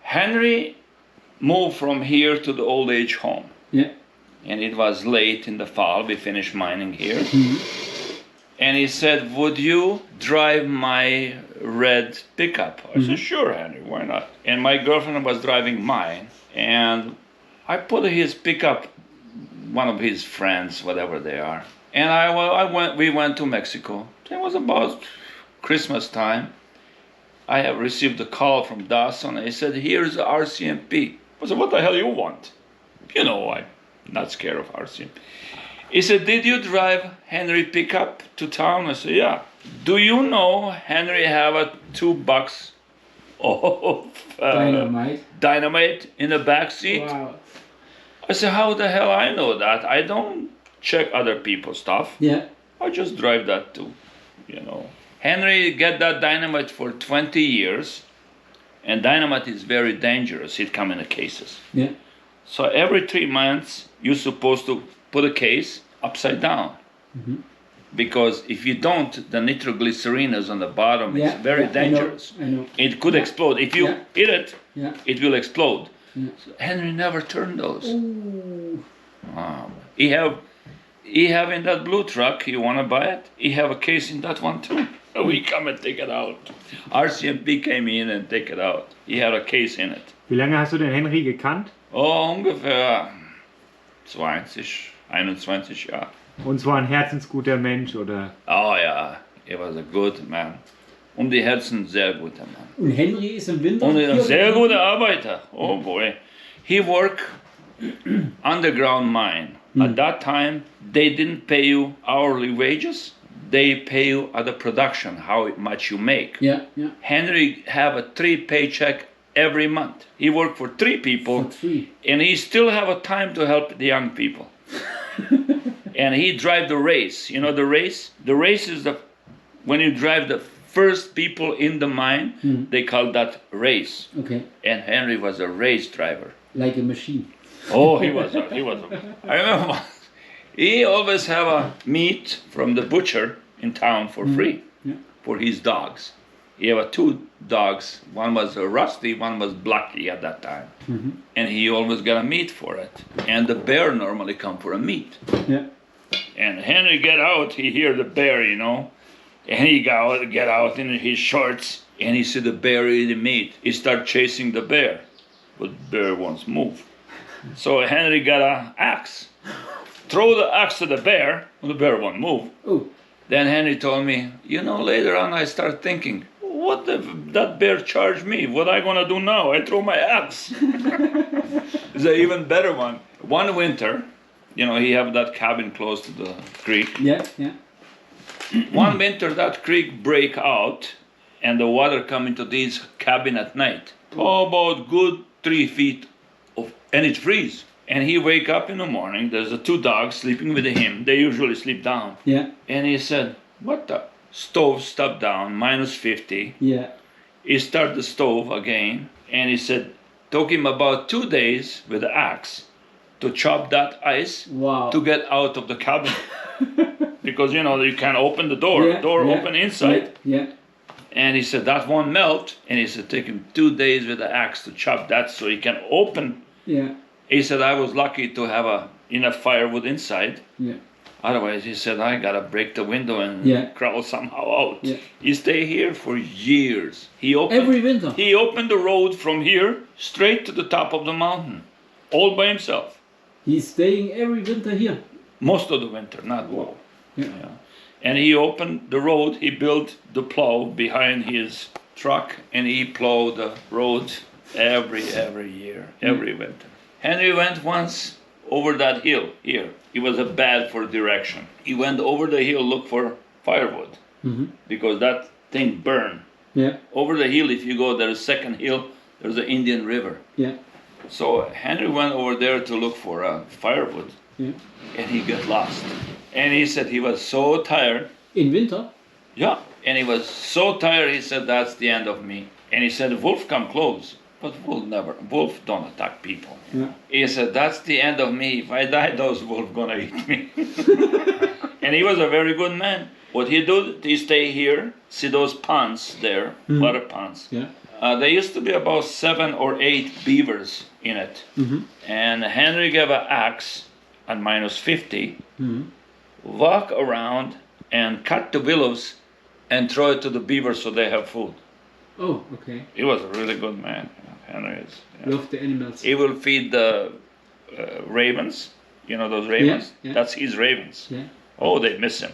Henry moved from here to the old age home. Yeah. And it was late in the fall. We finished mining here. Mm-hmm. And he said, would you drive my red pickup? I said, sure, Henry, why not? And my girlfriend was driving mine. And I put his pickup, one of his friends, whatever they are. And we went to Mexico. It was about Christmas time. I have received a call from Dawson. He said, here's the RCMP. I said, what the hell you want? You know, I'm not scared of RCMP. He said, did you drive Henry pickup to town? I said, yeah. Do you know Henry have a $2 of dynamite in the back seat? Wow. I said, how the hell I know that? I don't check other people's stuff. Yeah. I just drive that too, you know. Henry get that dynamite for 20 years, and dynamite is very dangerous. It come in the cases. Yeah. So every 3 months, you're supposed to put a case upside down. Mm-hmm. Because if you don't, the nitroglycerin is on the bottom. It's very dangerous. I know. It could explode. If you hit it, it will explode. Yeah. So Henry never turned those. Ooh. He have in that blue truck, you want to buy it? He have a case in that one too. We come and take it out. RCMP came in and take it out. He had a case in it. Wie lange hast du den Henry gekannt? Oh, ungefähr 21 Jahre. Und zwar ein herzensguter Mensch, oder? Oh ja, he was a good man. Die Herzen sehr guter Mann. Und Henry ist im Winter... Und ein sehr guter Arbeiter. Oh boy. He worked underground mine. At that time, they didn't pay you hourly wages. They pay you at the production, how much you make. Yeah, yeah. Henry have a 3 paycheck every month. He worked for 3 people. For 3. And he still have a time to help the young people. And he drive the race. You know the race? The race is when you drive the first people in the mine, they call that race. Okay. And Henry was a race driver. Like a machine. Oh, he was. I remember he always have a meat from the butcher in town for free for his dogs. He have 2 dogs. One was Rusty, one was Blacky at that time. Mm-hmm. And he always got a meat for it. And the bear normally come for a meat. Yeah. And Henry get out, he hear the bear, you know. And he get out in his shorts and he see the bear eating meat. He start chasing the bear, but the bear won't move. So Henry got an axe. Throw the axe to the bear won't move. Oh. Then Henry told me, you know, later on I start thinking, what if that bear charged me? What I gonna do now? I throw my axe. It's an even better one. One winter, you know, he have that cabin close to the creek. Yeah, yeah. One winter that creek break out and the water come into this cabin at night. Oh, about good 3 feet and it freeze. And he wake up in the morning, there's the 2 dogs sleeping with him. They usually sleep down. Yeah. And he said, what the? Stove stopped down, minus 50. Yeah. He started the stove again. And he said, took him about 2 days with the axe to chop that ice to get out of the cabin. Because, you know, you can't open the door. Open inside. Yeah. And he said, that won't melt. And he said, take him 2 days with the axe to chop that so he can open. Yeah. He said, I was lucky to have enough firewood inside. Yeah. Otherwise, he said, I gotta break the window and crawl somehow out. Yeah. He stayed here for years. Every winter? He opened the road from here straight to the top of the mountain, all by himself. He's staying every winter here? Most of the winter, not all. Yeah. And he opened the road, he built the plow behind his truck, and he plowed the road every year, every winter. Henry went once over that hill here. He was bad for direction. He went over the hill, look for firewood, because that thing burned. Yeah. Over the hill, if you go, there's a second hill, there's the Indian River. Yeah. So Henry went over there to look for firewood, and he got lost. And he said he was so tired. In winter? Yeah. And he was so tired, he said, that's the end of me. And he said, wolf come close. But wolf don't attack people. Yeah. He said, that's the end of me. If I die, those wolves gonna eat me. And he was a very good man. What he did, he stay here, see those ponds there, water ponds. Yeah. There used to be about 7 or 8 beavers in it. Mm-hmm. And Henry gave an axe at -50, Mm-hmm. walk around and cut the willows and throw it to the beavers so they have food. Oh, okay. He was a really good man. Henry is. Yeah. Love the animals. He will feed the ravens. You know those ravens? Yeah. That's his ravens. Yeah. Oh, they miss him.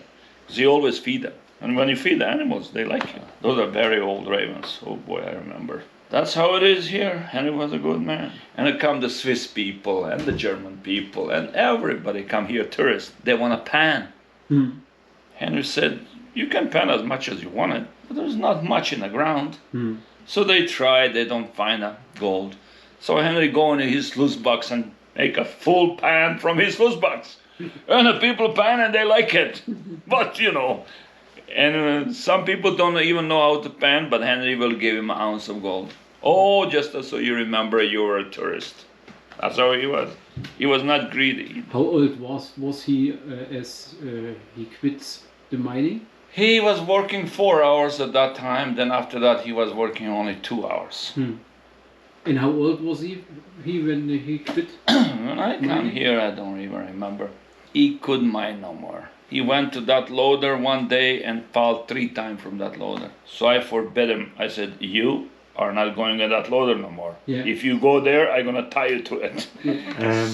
'Cause he always feed them. And when you feed the animals, they like you. Those are very old ravens. Oh boy, I remember. That's how it is here. Henry was a good man. And it come the Swiss people and the German people and everybody come here, tourists. They want a pan. Mm. Henry said, you can pan as much as you want it, but there's not much in the ground. Mm. So they try, they don't find a gold. So Henry go into his sluice box and make a full pan from his sluice box. And the people pan and they like it. But you know, and some people don't even know how to pan, but Henry will give him an ounce of gold. Oh, just so you remember you were a tourist. That's how he was. He was not greedy. How old was he as he quit the mining? He was working 4 hours at that time. Then after that, he was working only 2 hours. Hmm. And how old was he when he quit? When I come here, I don't even remember. He couldn't mine no more. He went to that loader one day and fell 3 times from that loader. So I forbid him. I said, you are not going on that loader no more. Yeah. If you go there, I'm going to tie you to it.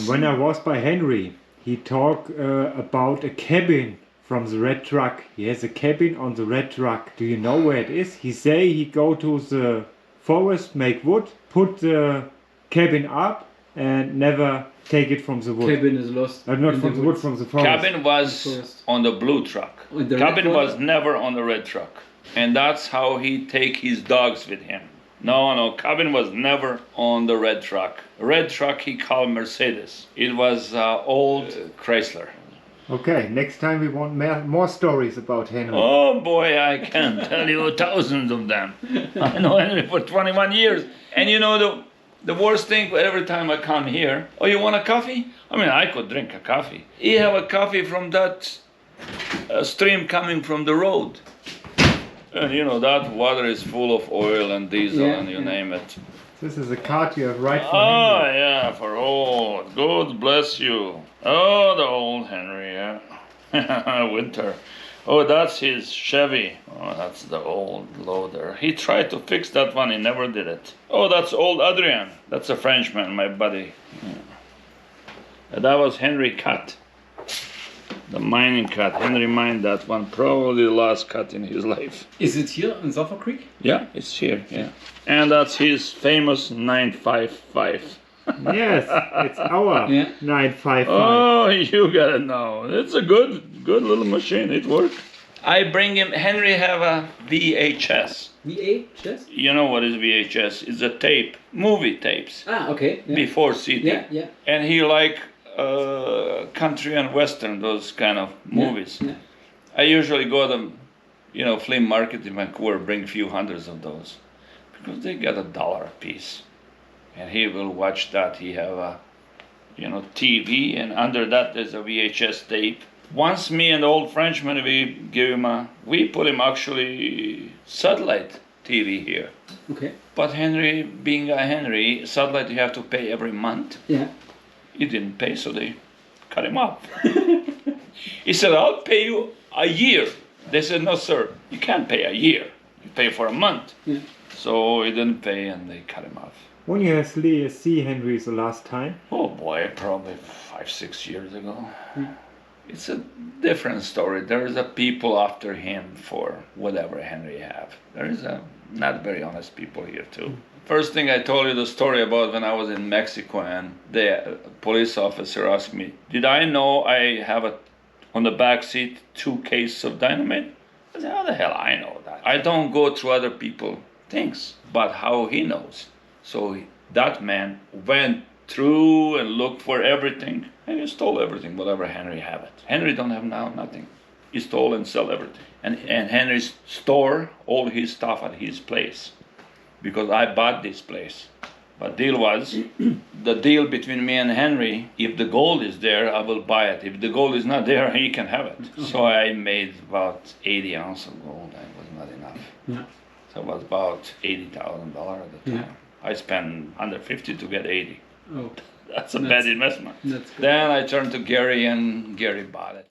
When I was by Henry, he talked about a cabin from the red truck. He has a cabin on the red truck. Do you know where it is? He say he go to the forest, make wood, put the cabin up and never take it from the wood. Cabin is lost. Not in from the wood, woods. from the forest. Cabin was Forest. on the blue truck. On the red Cabin truck? was never on the red truck. And that's how he take his dogs with him. No, Cabin was never on the red truck. Red truck he called Mercedes. It was old Chrysler. Okay, next time we want more stories about Henry. Oh boy, I can tell you thousands of them. I know Henry for 21 years. And you know the worst thing, every time I come here, oh, you want a coffee? I mean, I could drink a coffee. You have a coffee from that stream coming from the road. And you know, that water is full of oil and diesel and you name it. This is a card you have right for Oh, Henry. yeah, for old. God bless you. Oh, the old Henry, yeah. Winter. Oh, that's his Chevy. Oh, that's the old loader. He tried to fix that one, he never did it. Oh, that's old Adrian. That's a Frenchman, my buddy. Yeah. That was Henry cut. The mining cut. Henry mined that one. Probably the last cut in his life. Is it here in Sulphur Creek? Yeah, it's here, yeah. And that's his famous 955. Yes, it's our 955. Oh, you gotta know. It's a good little machine. It works. I bring him. Henry have a VHS. VHS? You know what is VHS? It's a tape, movie tapes Ah, okay. Yeah. before CD. Yeah. And he like country and western, those kind of movies. Yeah. I usually go to, flea market in Vancouver, bring a few hundreds of those, because they get $1 a piece. And he will watch that. He have a, TV, and under that there's a VHS tape. Once me and the old Frenchman, we put him actually satellite TV here. Okay. But Henry, being a Henry, satellite you have to pay every month. Yeah. He didn't pay, so they cut him off. He said, I'll pay you a year. They said, no, sir, you can't pay a year. You pay for a month. Yeah. So he didn't pay, and they cut him off. When you have see Henry the last time? Oh boy, probably 5-6 years ago. It's a different story. There is a people after him for whatever Henry have. There is a not very honest people here too. First thing I told you the story about when I was in Mexico and the police officer asked me, did I know I have on the back seat 2 cases of dynamite? I said, how the hell I know that? I don't go through other people's things, but how he knows. So that man went through and looked for everything, and he stole everything, whatever Henry have it. Henry don't have now nothing. He stole and sell everything. And Henry store all his stuff at his place, because I bought this place. But deal was, the deal between me and Henry, if the gold is there, I will buy it. If the gold is not there, he can have it. So I made about 80 ounces of gold. That was not enough. Yeah. So So it was about $80,000 at the time. Yeah. I spent $150 to get 80. Oh, That's a bad investment. that's good. Then I turned to Gary, and Gary bought it.